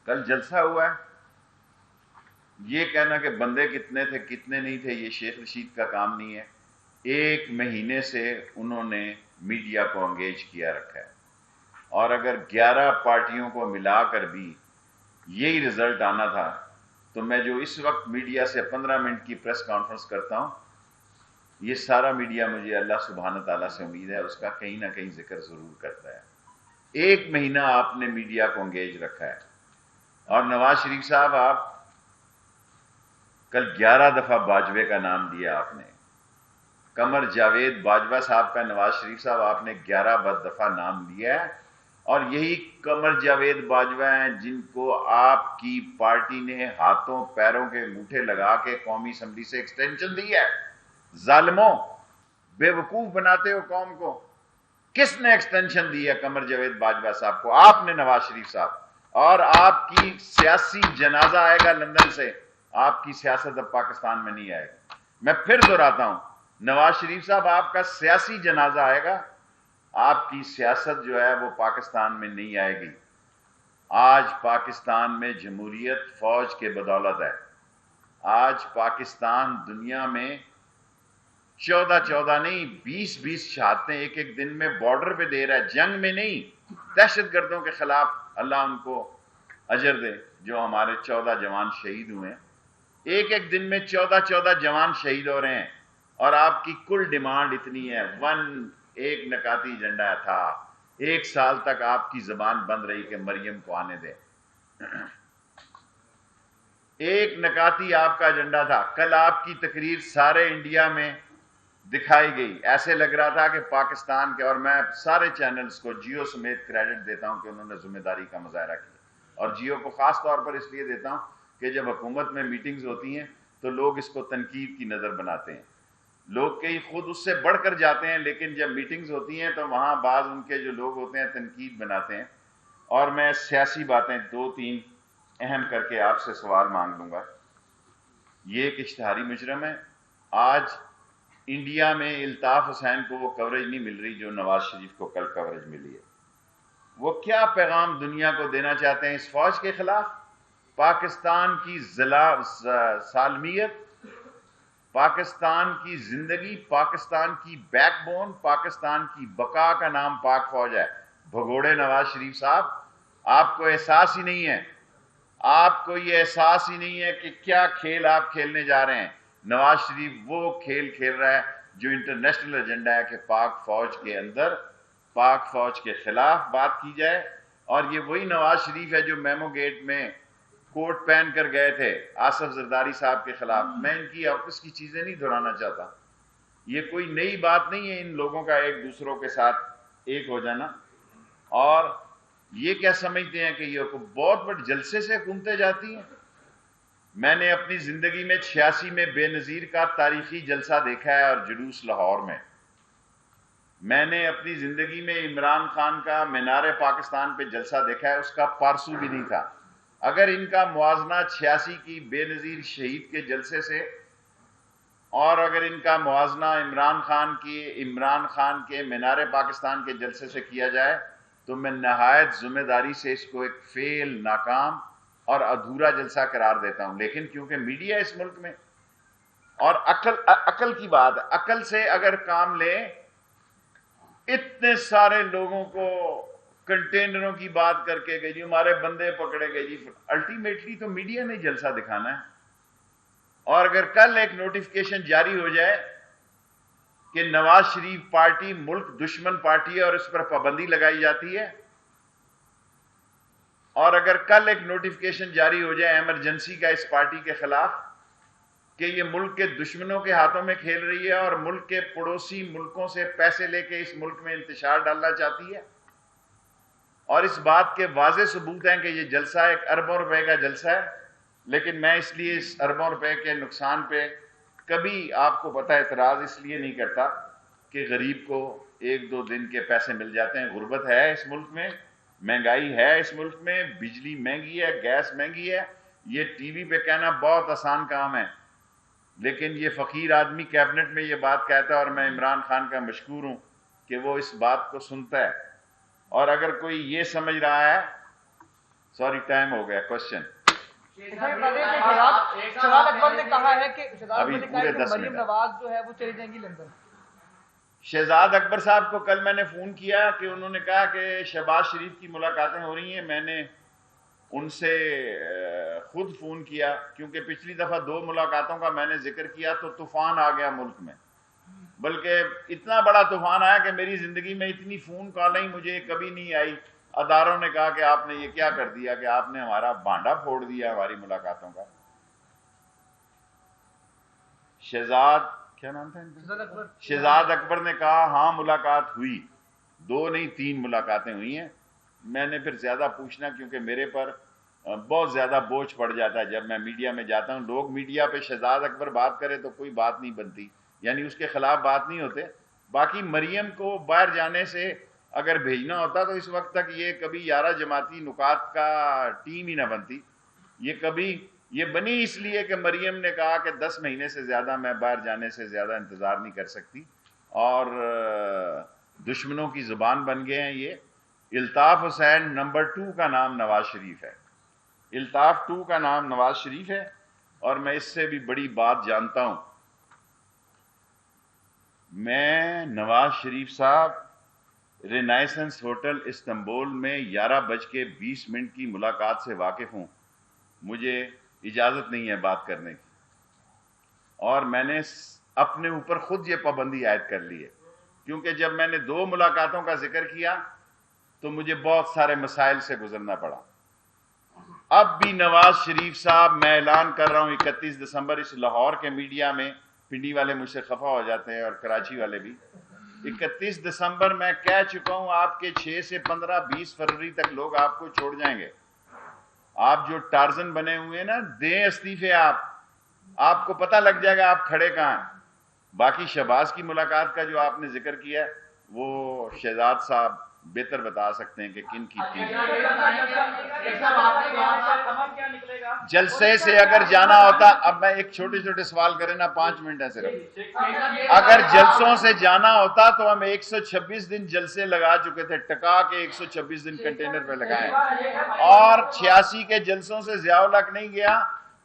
کل جلسہ ہوا ہے. یہ کہنا کہ بندے کتنے تھے کتنے نہیں تھے یہ شیخ رشید کا کام نہیں ہے. 1 مہینے سے انہوں نے میڈیا کو انگیج کیا رکھا ہے، اور اگر 11 پارٹیوں کو ملا کر بھی یہی رزلٹ آنا تھا تو میں جو اس وقت میڈیا سے 15 منٹ کی پریس کانفرنس کرتا ہوں، یہ سارا میڈیا مجھے اللہ سبحانہ تعالیٰ سے امید ہے اس کا کہیں نہ کہیں ذکر ضرور کرتا ہے. 1 مہینہ آپ نے میڈیا کو انگیج رکھا ہے. اور نواز شریف صاحب، آپ کل 11 دفعہ باجوے کا نام دیا آپ نے. قمر جاوید باجوہ صاحب کا نواز شریف صاحب آپ نے 11 دفعہ نام لیا ہے، اور یہی قمر جاوید باجوہ ہیں جن کو آپ کی پارٹی نے ہاتھوں پیروں کے انگوٹھے لگا کے قومی اسمبلی سے ایکسٹینشن دی ہے. ظالموں، بے وقوف بناتے ہو قوم کو. کس نے ایکسٹینشن دی ہے قمر جاوید باجوہ صاحب کو؟ آپ نے، نواز شریف صاحب. اور آپ کی سیاسی جنازہ آئے گا لندن سے. آپ کی سیاست اب پاکستان میں نہیں آئے گا. میں پھر دہراتا ہوں، نواز شریف صاحب آپ کا سیاسی جنازہ آئے گا، آپ کی سیاست جو ہے وہ پاکستان میں نہیں آئے گی. آج پاکستان میں جمہوریت فوج کے بدولت ہے. آج پاکستان دنیا میں 14 نہیں 20 شہادتیں ایک دن میں بارڈر پہ دے رہا ہے. جنگ میں نہیں، دہشت گردوں کے خلاف. اللہ ان کو اجر دے جو ہمارے 14 جوان شہید ہوئے ہیں. ایک دن میں 14 جوان شہید ہو رہے ہیں، اور آپ کی کل ڈیمانڈ اتنی ہے. ایک نکاتی ایجنڈا تھا. 1 سال تک آپ کی زبان بند رہی کہ مریم کو آنے دیں. ایک نکاتی آپ کا ایجنڈا تھا. کل آپ کی تقریر سارے انڈیا میں دکھائی گئی. ایسے لگ رہا تھا کہ پاکستان کے، اور میں سارے چینلز کو جیو سمیت کریڈٹ دیتا ہوں کہ انہوں نے ذمہ داری کا مظاہرہ کیا، اور جیو کو خاص طور پر اس لیے دیتا ہوں کہ جب حکومت میں میٹنگز ہوتی ہیں تو لوگ اس کو تنقید کی نظر بناتے ہیں. لوگ کئی خود اس سے بڑھ کر جاتے ہیں، لیکن جب میٹنگز ہوتی ہیں تو وہاں بعض ان کے جو لوگ ہوتے ہیں تنقید بناتے ہیں. اور میں سیاسی باتیں 2-3 اہم کر کے آپ سے سوال مانگ لوں گا. یہ ایک اشتہاری مجرم ہے. آج انڈیا میں الطاف حسین کو وہ کوریج نہیں مل رہی جو نواز شریف کو کل کوریج ملی ہے. وہ کیا پیغام دنیا کو دینا چاہتے ہیں اس فوج کے خلاف؟ پاکستان کی سالمیت، پاکستان کی زندگی، پاکستان کی بیک بون، پاکستان کی بقا کا نام پاک فوج ہے. بھگوڑے نواز شریف صاحب، آپ کو احساس ہی نہیں ہے. آپ کو یہ احساس ہی نہیں ہے کہ کیا کھیل آپ کھیلنے جا رہے ہیں. نواز شریف وہ کھیل کھیل رہا ہے جو انٹرنیشنل ایجنڈا ہے کہ پاک فوج کے اندر پاک فوج کے خلاف بات کی جائے. اور یہ وہی نواز شریف ہے جو میمو گیٹ میں کوٹ پہن کر گئے تھے آصف زرداری صاحب کے خلاف. میں ان کی آفس کی چیزیں نہیں دہرانا چاہتا. یہ کوئی نئی بات نہیں ہے ان لوگوں کا ایک دوسروں کے ساتھ ایک ہو جانا. اور یہ کیا سمجھتے ہیں کہ یہ بہت بڑے جلسے سے حکومتیں جاتی ہیں؟ میں نے اپنی زندگی میں 86 میں بے نظیر کا تاریخی جلسہ دیکھا ہے، اور جلوس لاہور میں. میں نے اپنی زندگی میں عمران خان کا مینار پاکستان پہ جلسہ دیکھا ہے، اس کا پارسو بھی نہیں تھا. اگر ان کا موازنہ 86 کی بے نظیر شہید کے جلسے سے، اور اگر ان کا موازنہ عمران خان کے مینار پاکستان کے جلسے سے کیا جائے تو میں نہایت ذمہ داری سے اس کو ایک فیل، ناکام اور ادھورا جلسہ قرار دیتا ہوں. لیکن کیونکہ میڈیا اس ملک میں، اور عقل کی بات ہے، عقل سے اگر کام لیں، اتنے سارے لوگوں کو کنٹینروں کی بات کر کے کہ جی ہمارے بندے پکڑے گئے جی، الٹیمیٹلی تو میڈیا نے جلسہ دکھانا ہے. اور اگر کل ایک نوٹیفکیشن جاری ہو جائے کہ نواز شریف پارٹی ملک دشمن پارٹی ہے اور اس پر پابندی لگائی جاتی ہے، اور اگر کل ایک نوٹیفکیشن جاری ہو جائے ایمرجنسی کا اس پارٹی کے خلاف کہ یہ ملک کے دشمنوں کے ہاتھوں میں کھیل رہی ہے اور ملک کے پڑوسی ملکوں سے پیسے لے کے اس ملک میں انتشار ڈالنا چاہتی ہے، اور اس بات کے واضح ثبوت ہیں کہ یہ جلسہ 1 اربوں روپے کا جلسہ ہے. لیکن میں اس لیے اس اربوں روپے کے نقصان پہ کبھی، آپ کو پتہ ہے، اعتراض اس لیے نہیں کرتا کہ غریب کو 1-2 دن کے پیسے مل جاتے ہیں. غربت ہے اس ملک میں، مہنگائی ہے اس ملک میں، بجلی مہنگی ہے، گیس مہنگی ہے. یہ ٹی وی پہ کہنا بہت آسان کام ہے، لیکن یہ فقیر آدمی کیبنٹ میں یہ بات کہتا ہے، اور میں عمران خان کا مشکور ہوں کہ وہ اس بات کو سنتا ہے. اور اگر کوئی یہ سمجھ رہا ہے سوری ٹائم ہو گیا. کوشچن شہزاد اکبر نے کہا ہے کہ مریم نواز جو ہے وہ چلی جائیں گی لندن. شہزاد اکبر صاحب کو کل میں نے فون کیا کہ انہوں نے کہا کہ شہباز شریف کی ملاقاتیں ہو رہی ہیں. میں نے ان سے خود فون کیا کیونکہ پچھلی دفعہ 2 ملاقاتوں کا میں نے ذکر کیا تو طوفان آ گیا ملک میں, بلکہ اتنا بڑا طوفان آیا کہ میری زندگی میں اتنی فون کالیں مجھے کبھی نہیں آئی. اداروں نے کہا کہ آپ نے یہ کیا کر دیا کہ آپ نے ہمارا بانڈا پھوڑ دیا ہماری ملاقاتوں کا. شہزاد کیا نام تھا شہزاد اکبر نے کہا ہاں ملاقات ہوئی, 2 نہیں 3 ملاقاتیں ہوئی ہیں. میں نے پھر زیادہ پوچھنا کیونکہ میرے پر بہت زیادہ بوجھ پڑ جاتا ہے جب میں میڈیا میں جاتا ہوں. لوگ میڈیا پہ شہزاد اکبر بات کرے تو کوئی بات نہیں بنتی, یعنی اس کے خلاف بات نہیں ہوتے. باقی مریم کو باہر جانے سے اگر بھیجنا ہوتا تو اس وقت تک یہ کبھی 11 جماعتی نکات کا ٹیم ہی نہ بنتی. یہ بنی اس لیے کہ مریم نے کہا کہ 10 مہینے سے زیادہ میں باہر جانے سے زیادہ انتظار نہیں کر سکتی, اور دشمنوں کی زبان بن گئے ہیں یہ. الطاف حسین نمبر 2 کا نام نواز شریف ہے, الطاف 2 کا نام نواز شریف ہے. اور میں اس سے بھی بڑی بات جانتا ہوں. میں نواز شریف صاحب رینائسنس ہوٹل استنبول میں 11:20 کی ملاقات سے واقف ہوں. مجھے اجازت نہیں ہے بات کرنے کی, اور میں نے اپنے اوپر خود یہ پابندی عائد کر لی ہے کیونکہ جب میں نے 2 ملاقاتوں کا ذکر کیا تو مجھے بہت سارے مسائل سے گزرنا پڑا. اب بھی نواز شریف صاحب میں اعلان کر رہا ہوں 31 دسمبر اس لاہور کے میڈیا میں, پنڈی والے مجھ سے خفا ہو جاتے ہیں اور کراچی والے بھی, 31 دسمبر میں کہہ چکا ہوں آپ کے 6 سے 15 20 فروری تک لوگ آپ کو چھوڑ جائیں گے. آپ جو ٹارزن بنے ہوئے ہیں نا, دیں استعفے, آپ کو پتہ لگ جائے گا آپ کھڑے کہاں ہیں. باقی شہباز کی ملاقات کا جو آپ نے ذکر کیا ہے وہ شہزاد صاحب بہتر بتا سکتے ہیں کہ کن کی جلسے سے اگر جانا ہوتا. اب میں ایک چھوٹے سوال کریں نا, 5 منٹ ہے صرف. اگر جلسوں سے جانا ہوتا تو ہم 126 دن جلسے لگا چکے تھے, ٹکا کے 126 دن کنٹینر پہ لگائے, اور 86 کے جلسوں سے ضیاء الحق نہیں گیا,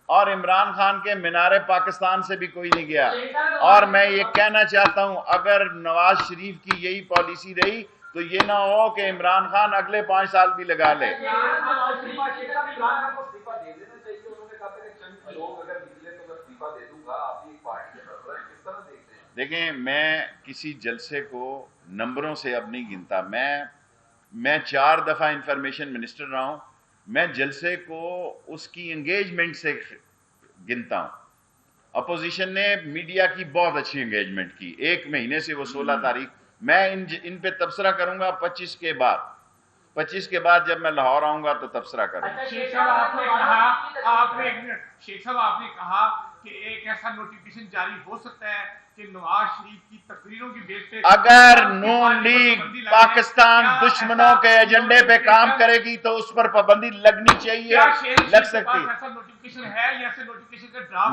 اور عمران خان کے مینار پاکستان سے بھی کوئی نہیں گیا. اور میں یہ کہنا چاہتا ہوں اگر نواز شریف کی یہی پالیسی رہی تو یہ نہ ہو کہ عمران خان اگلے 5 سال بھی لگا لے. دیکھیں میں کسی جلسے کو نمبروں سے اب نہیں گنتا. میں 4 دفعہ انفارمیشن منسٹر رہا ہوں. میں جلسے کو اس کی انگیجمنٹ سے گنتا ہوں. اپوزیشن نے میڈیا کی بہت اچھی انگیجمنٹ کی, 1 مہینے سے وہ 16 تاریخ. میں ان پہ تبصرہ کروں گا 25 کے بعد جب میں لاہور آؤں گا تو تبصرہ کروں گا. شیخ صاحب آپ نے کہا کہ ایک ایسا نوٹیفیکیشن جاری ہو سکتا ہے کہ نواز شریف کی تقریروں کی بیس پہ اگر نون لیگ پاکستان دشمنوں کے ایجنڈے پہ کام کرے گی تو اس پر پابندی لگنی چاہیے, لگ سکتی ہے.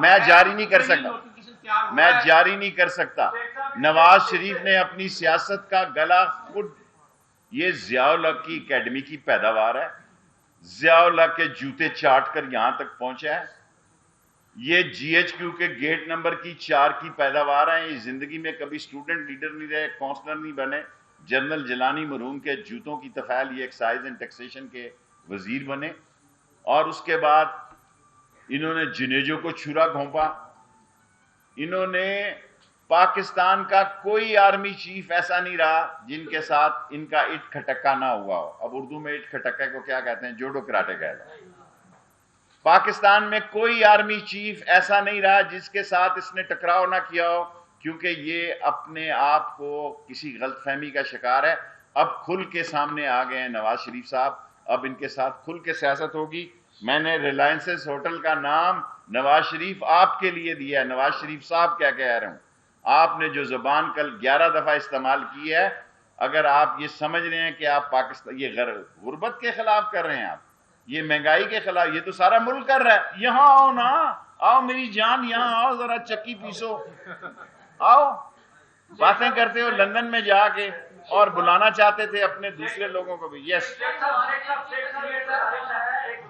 میں جاری نہیں کر سکتا. نواز شریف نے اپنی سیاست کا گلا خود, یہ ضیاء الحق کی اکیڈمی کی پیداوار ہے, ضیاء الحق کے جوتے چاٹ کر یہاں تک پہنچا ہے. یہ جی ایچ کیو کے گیٹ نمبر کی 4 کی پیداوار ہیں. یہ زندگی میں کبھی سٹوڈنٹ لیڈر نہیں رہے, کونسلر نہیں بنے. جنرل جیلانی مرحوم کے جوتوں کی تفعیل یہ ایکسائز اینڈ ٹیکسیشن کے وزیر بنے, اور اس کے بعد انہوں نے جنیجو کو چھرا گھونپا. انہوں نے پاکستان کا کوئی آرمی چیف ایسا نہیں رہا جن کے ساتھ ان کا اٹ کھٹکا نہ ہوا ہو. اب اردو میں اٹ کھٹکا کو کیا کہتے ہیں, جوڈو کراٹے کہتے ہیں. پاکستان میں کوئی آرمی چیف ایسا نہیں رہا جس کے ساتھ اس نے ٹکراؤ نہ کیا ہو, کیونکہ یہ اپنے آپ کو کسی غلط فہمی کا شکار ہے. اب کھل کے سامنے آ گئے ہیں نواز شریف صاحب, اب ان کے ساتھ کھل کے سیاست ہوگی. میں نے ریلائنس ہوٹل کا نام نواز شریف آپ کے لیے دیا ہے. نواز شریف صاحب کیا کہہ رہا ہوں, آپ نے جو زبان کل 11 دفعہ استعمال کی ہے, اگر آپ یہ سمجھ رہے ہیں کہ آپ پاکستان یہ غربت کے خلاف کر رہے ہیں, آپ یہ مہنگائی کے خلاف, یہ تو سارا ملک کر رہا ہے. یہاں آؤ نا, آؤ میری جان, یہاں آؤ ذرا چکی پیسو, آؤ. باتیں کرتے ہو لندن میں جا کے, اور بلانا چاہتے تھے اپنے دوسرے لوگوں کو بھی. یس